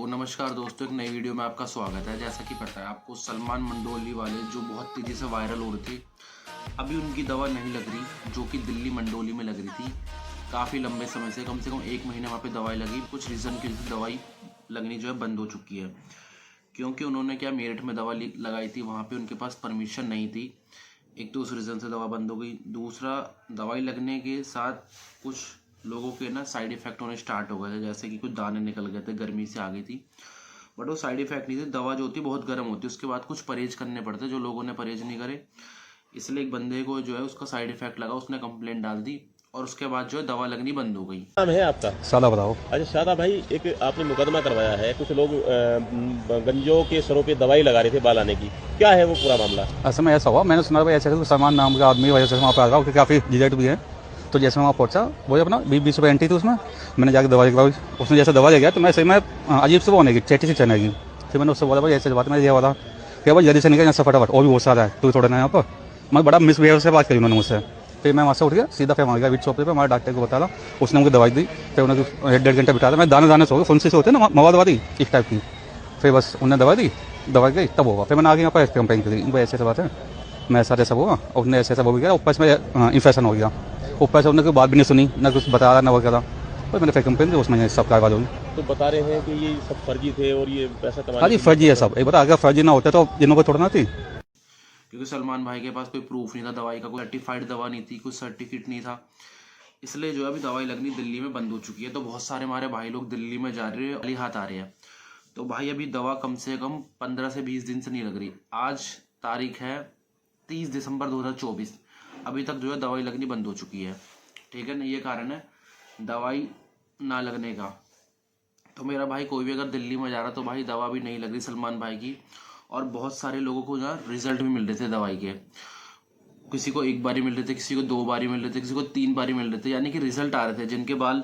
तो नमस्कार दोस्तों, एक नई वीडियो में आपका स्वागत है। जैसा कि पता है आपको, सलमान मंडोली वाले जो बहुत तेज़ी से वायरल हो रहे थे, अभी उनकी दवा नहीं लग रही, जो कि दिल्ली मंडोली में लग रही थी काफ़ी लंबे समय से कम 1 महीने वहाँ पे दवाई लगी। कुछ रीज़न की दवाई लगनी जो है बंद हो चुकी है, क्योंकि उन्होंने क्या मेरठ में दवा लगाई थी, वहाँ पे उनके पास परमिशन नहीं थी। एक तो उस रीज़न से दवा बंद हो गई। दूसरा, दवाई लगने के साथ कुछ लोगों के ना साइड इफ़ेक्ट होने स्टार्ट हो गए थे, जैसे कि कुछ दाने निकल गए थे, गर्मी से आ गई थी। बट वो साइड इफ़ेक्ट नहीं थे, दवा जो होती बहुत गर्म होती है, उसके बाद कुछ परहेज करने पड़ते, जो लोगों ने परहेज नहीं करे। इसलिए एक बंदे को जो है उसका साइड इफ़ेक्ट लगा, उसने कंप्लेंट डाल दी और उसके बाद जो है दवा लगनी बंद हो गई। नाम है आपका? सादा बताओ। अच्छा सादा भाई, एक आपने मुकदमा करवाया है, कुछ लोग गंजों के सरों पे दवाई लगा रहे थे बाल आने की, क्या है वो पूरा मामला? असल में ऐसा हुआ, मैंने सुना भाई ऐसे सलमान नाम का आदमी वजह से वहाँ पर आ रहा है, काफ़ी रिजल्ट भी है। तो जैसे मैं वहाँ पहुँचा, वो अपना 20 रुपये एंट्री थी उसमें, मैंने जाकर दवाई करवाई। उसने जैसे दवा ले गया तो मैं सही में अजीब से वो होने की चेटी सी चनेगी। फिर मैंने उससे बोला भाई ऐसे बात मैं ये वाला क्या भाई जल्दी से निकल यहाँ से फटाफट, और भी बहुत सारा है, तू थोड़ा ना यहाँ पर। मैं बड़ा मिसबिहेव से बात करी उन्होंने मुझसे। फिर मैं वहाँ से उठ गया, सीधा फिर वहाँ गया विट शॉप पे, हमारे डॉक्टर को बता रहा, उसने मुझे दवाई दी। फिर उन्होंने 1-1.5 घंटा बिठाया, मैं दाने से हो गया, फुंसी से होते हैं ना मवादवादी इस टाइप की। फिर बस उन्होंने दवाई दी, दवाई गई तब होगा। फिर मैंने आगे यहाँ पर कंप्लेन करी, इनको ऐसे बात है, मैं ऐसा जैसा हुआ, उसने ऐसा वो भी किया, ऊपर से इन्फेक्शन हो गया। ऊपर से उन्होंने कोई बात भी नहीं सुनी, ना कुछ बता रहा ना वगैरह। तो मैंने फिर कंप्लेन की, उसमें सब कार्रवाई हुई। तो बता रहे हैं कि ये सब फर्जी थे और ये पैसा कमाने। हाँ जी, फर्जी है सब। एक बता, अगर फर्जी ना होता तो जिनों को थोड़ा ना थी, क्योंकि सलमान भाई के पास कोई प्रूफ नहीं था दवाई का, कोई सर्टिफाइड दवा नहीं थी, कुछ सर्टिफिकेट नहीं था। इसलिए जो है अभी दवाई लगनी दिल्ली में बंद हो चुकी है। तो बहुत सारे हमारे भाई लोग दिल्ली में जा रहे हैं, खाली हाथ आ रहे हैं। तो भाई अभी दवा कम से कम 15 से 20 दिन से नहीं लग रही। आज तारीख है 30 दिसंबर 2024, अभी तक जो है दवाई लगनी बंद हो चुकी है। ठीक है ना, ये कारण है दवाई ना लगने का। तो मेरा भाई कोई भी अगर दिल्ली में जा रहा तो भाई दवा भी नहीं लग रही सलमान भाई की। और बहुत सारे लोगों को ना रिजल्ट भी मिल रहे थे दवाई के, किसी को 1 बार ही मिल रहे थे, किसी को 2 बार ही मिल रहे थे, किसी को 3 बार ही मिल रहे थे। यानी कि रिजल्ट आ रहे थे, जिनके बाल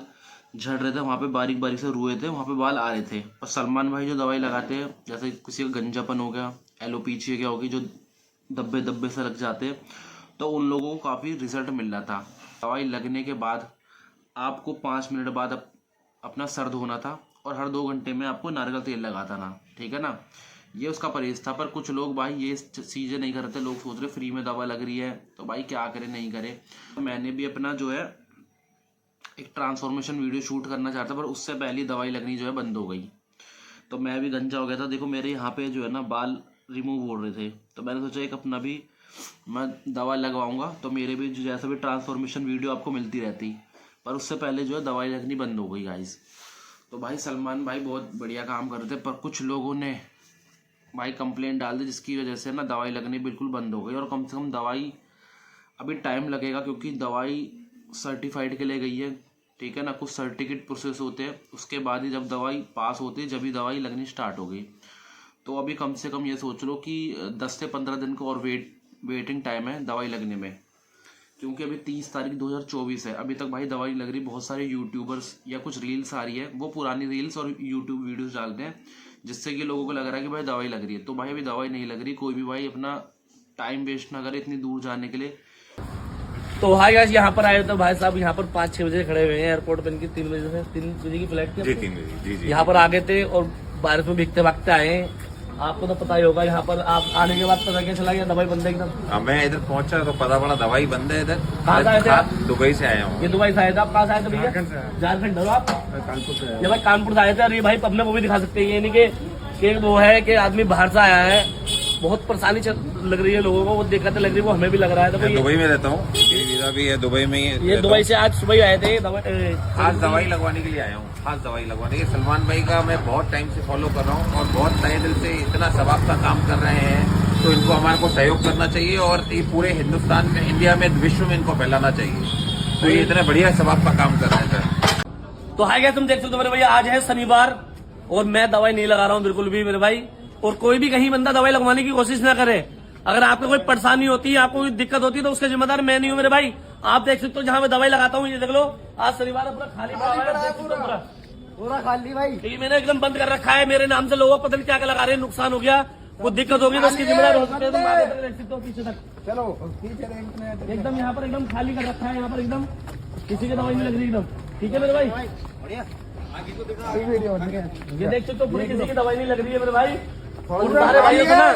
झड़ रहे थे वहाँ पे बारीक बारीक से रुए थे, वहाँ पे बाल आ रहे थे। और सलमान भाई जो दवाई लगाते हैं, जैसे किसी का गंजापन हो गया, एलोपीचिया क्या होगी, जो धब्बे धब्बे से लग जाते हैं, तो उन लोगों को काफ़ी रिजल्ट मिल रहा था। दवाई लगने के बाद आपको 5 मिनट बाद अपना सर धोना था और हर 2 घंटे में आपको नारियल तेल लगाता ना। ठीक है ना, ये उसका परहेज था। पर कुछ लोग भाई ये चीज़ें नहीं करते, लोग सोच रहे फ्री में दवा लग रही है तो भाई क्या करें नहीं करें। मैंने भी अपना जो है एक ट्रांसफॉर्मेशन वीडियो शूट करना चाहता, पर उससे पहले दवाई लगनी जो है बंद हो गई। तो मैं भी गंजा हो गया था। देखो मेरे यहाँ पे जो है ना बाल रिमूव हो रहे थे, तो मैंने सोचा एक अपना भी मैं दवा लगवाऊंगा, तो मेरे भी जो जैसा भी ट्रांसफॉर्मेशन वीडियो आपको मिलती रहती। पर उससे पहले जो है दवाई लगनी बंद हो गई गाइस। तो भाई सलमान भाई बहुत बढ़िया काम कर रहे थे, पर कुछ लोगों ने भाई कंप्लेंट डाल दी, जिसकी वजह से ना दवाई लगनी बिल्कुल बंद हो गई। और कम से कम दवाई अभी टाइम लगेगा, क्योंकि दवाई सर्टिफाइड के लिए गई है। ठीक है ना, कुछ सर्टिफिकेट प्रोसेस होते हैं, उसके बाद ही जब दवाई पास होती है जब ही दवाई लगनी स्टार्ट हो गई। तो अभी कम से कम ये सोच लो कि 10 से 15 दिन का और वेटिंग टाइम है दवाई लगने में, क्योंकि अभी 30 तारीख 2024 है, अभी तक भाई दवाई लग रही। बहुत सारे यूट्यूबर्स या कुछ रील्स आ रही है, वो पुरानी रील्स और यूट्यूब वीडियोस डालते हैं, जिससे कि लोगों को लग रहा है कि भाई दवाई लग रही है। तो भाई अभी दवाई नहीं लग रही। कोई भी भाई अपना टाइम वेस्ट ना करे इतनी दूर जाने के लिए। तो भाई आज यहाँ पर आए तो भाई साहब यहाँ पर 5-6 बजे खड़े हुए हैं एयरपोर्ट पे, इनकी 3 बजे से 3 बजे की फ्लाइट थी। 3 बजे जी। यहाँ पर आ गए थे और बारिश में भीगते भागते आए हैं। आपको तो पता ही होगा, यहाँ पर आप आने के बाद पता क्या चला गया दवाई बंद है एकदम। मैं इधर पहुंचा तो पता पड़ा दवाई बंद है इधर। कहाँ से आए थे आप? दुबई से आया हूँ। ये दुबई से आए थे आप? कहाँ से आए थे भैया? झारखंड हो आप? कानपुर से। ये भाई कानपुर से आए थे। और ये भाई अपने वो भी दिखा सकते हैं, यानी कि वो है कि आदमी बाहर से आया है, बहुत परेशानी लग रही है लोगों को, वो दिक्कत लग रही है, वो हमें भी लग रहा है। तो मैं दुबई में रहता हूँ, मेरी वीजा भी है दुबई में ही। ये दुबई से आज सुबह आए थे खास दवाई लगवाने के लिए आया हूँ, खास दवाई लगवाने के। सलमान भाई का मैं बहुत टाइम से फॉलो कर रहा हूँ और बहुत नए दिल से इतना सवाब का काम कर रहे हैं, तो इनको हमारे को सहयोग करना चाहिए और ये पूरे हिंदुस्तान में, इंडिया में, विश्व में इनको फैलाना चाहिए। तो ये इतना बढ़िया सवाब का काम कर रहे हैं सर। तो हाय गाइस, तुम देख सकते हो मेरे भैया, आज है शनिवार और मैं दवाई नहीं लगा रहा हूँ बिल्कुल भी मेरे भाई। और कोई भी कहीं बंदा दवाई लगवाने की कोशिश ना करे। अगर आपको कोई परेशानी होती है, आपको कोई दिक्कत होती है, तो उसका जिम्मेदार मैं नहीं हूँ मेरे भाई। आप देख सकते हो जहाँ मैं दवाई लगाता हूँ, ये देख लो आज शनिवार है, पूरा खाली पूरा खाली भाई। ये मैंने एकदम बंद कर रखा है। मेरे नाम से लोगों को पता नहीं क्या क्या लगा रहे हैं, नुकसान हो गया, वो दिक्कत होगी तो उसकी जिम्मेदार हो सकते हैं। पीछे तक चलो पीछे एकदम यहाँ पर एकदम खाली कर रखा है, यहाँ पर एकदम किसी की दवाई नहीं लग रही एकदम। ठीक है मेरे भाई, बढ़िया। वीडियो ये देख सकते हो पूरी किसी की दवाई नहीं लग रही है मेरे भाई। और सारे भाइयों से ना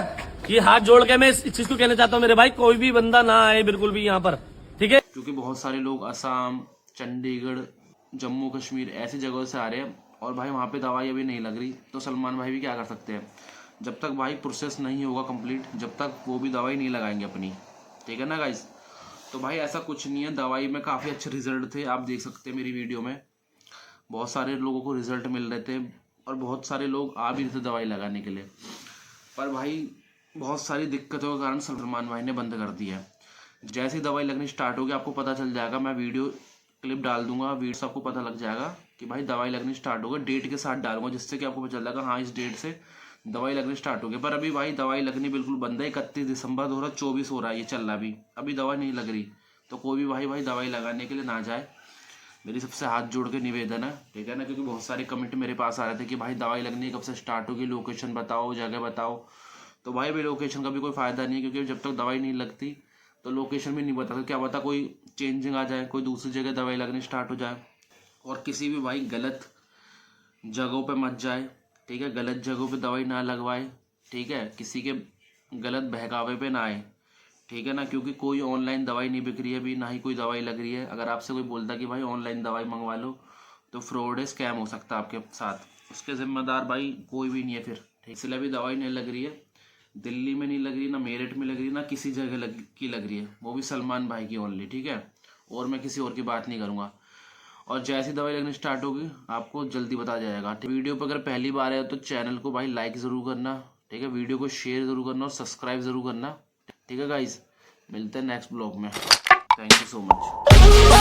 ये हाथ जोड़ के मैं इस चीज को कहना चाहता हूँ मेरे भाई, कोई भी बंदा ना आए बिल्कुल भी यहाँ पर, ठीक है। क्योंकि बहुत सारे लोग असम, चंडीगढ़, जम्मू कश्मीर ऐसी जगहों से आ रहे हैं और भाई वहाँ पे दवाई अभी नहीं लग रही, तो सलमान भाई भी क्या कर सकते हैं, जब तक भाई प्रोसेस नहीं होगा कंप्लीट, जब तक वो भी दवाई नहीं लगाएंगे अपनी, ठीक है ना गाइस। तो भाई ऐसा कुछ नहीं है, दवाई में काफ़ी अच्छे रिजल्ट थे, आप देख सकते हैं मेरी वीडियो में बहुत सारे लोगों को रिजल्ट मिल रहे थे और बहुत सारे लोग आ भी रहे थे दवाई लगाने के लिए। पर भाई बहुत सारी दिक्कतों के कारण सलमान भाई ने बंद कर दिया है। जैसे ही दवाई लगनी स्टार्ट होगी आपको पता चल जाएगा, मैं वीडियो क्लिप डाल दूंगा, वीडियो से आपको पता लग जाएगा कि भाई दवाई लगनी स्टार्ट होगा, डेट के साथ डालूंगा जिससे कि आपको पता चल जाएगा हाँ इस डेट से दवाई लगनी स्टार्ट होगी। पर अभी भाई दवाई लगनी बिल्कुल बंद है, 31 दिसंबर 2024 हो रहा है, ये चल रहा अभी दवाई नहीं लग रही। तो कोई भी भाई दवाई लगाने के लिए ना जाए, मेरी सबसे हाथ जोड़ के निवेदन है, ठीक है ना। क्योंकि बहुत सारे कमेंट मेरे पास आ रहे थे कि भाई दवाई लगनी कब से स्टार्ट होगी, लोकेशन बताओ, जगह बताओ। तो भाई लोकेशन का भी कोई फ़ायदा नहीं है, क्योंकि जब तक दवाई नहीं लगती तो लोकेशन भी नहीं बताता, क्या पता कोई चेंजिंग आ जाए, कोई दूसरी जगह दवाई लगनी स्टार्ट हो जाए। और किसी भी भाई गलत जगहों पे मत जाए, ठीक है, गलत जगहों पे दवाई ना लगवाए, ठीक है, किसी के गलत बहकावे पे ना आए, ठीक है ना। क्योंकि कोई ऑनलाइन दवाई नहीं बिक रही है अभी, ना ही कोई दवाई लग रही है। अगर आपसे कोई बोलता कि भाई ऑनलाइन दवाई मंगवा लो तो फ्रॉड है, स्कैम हो सकता है आपके साथ, उसके जिम्मेदार भाई कोई भी नहीं है फिर। इसलिए अभी दवाई नहीं लग रही है, दिल्ली में नहीं लग रही, ना मेरठ में लग रही, ना किसी जगह लग रही है, वो भी सलमान भाई की ओनली, ठीक है। और मैं किसी और की बात नहीं करूँगा। और जैसी दवाई लगनी स्टार्ट होगी आपको जल्दी बता जाएगा। वीडियो पर अगर पहली बार है तो चैनल को भाई लाइक ज़रूर करना, ठीक है, वीडियो को शेयर ज़रूर करना और सब्सक्राइब ज़रूर करना, ठीक है गाइस। मिलते हैं नेक्स्ट ब्लॉग में, थैंक यू सो मच।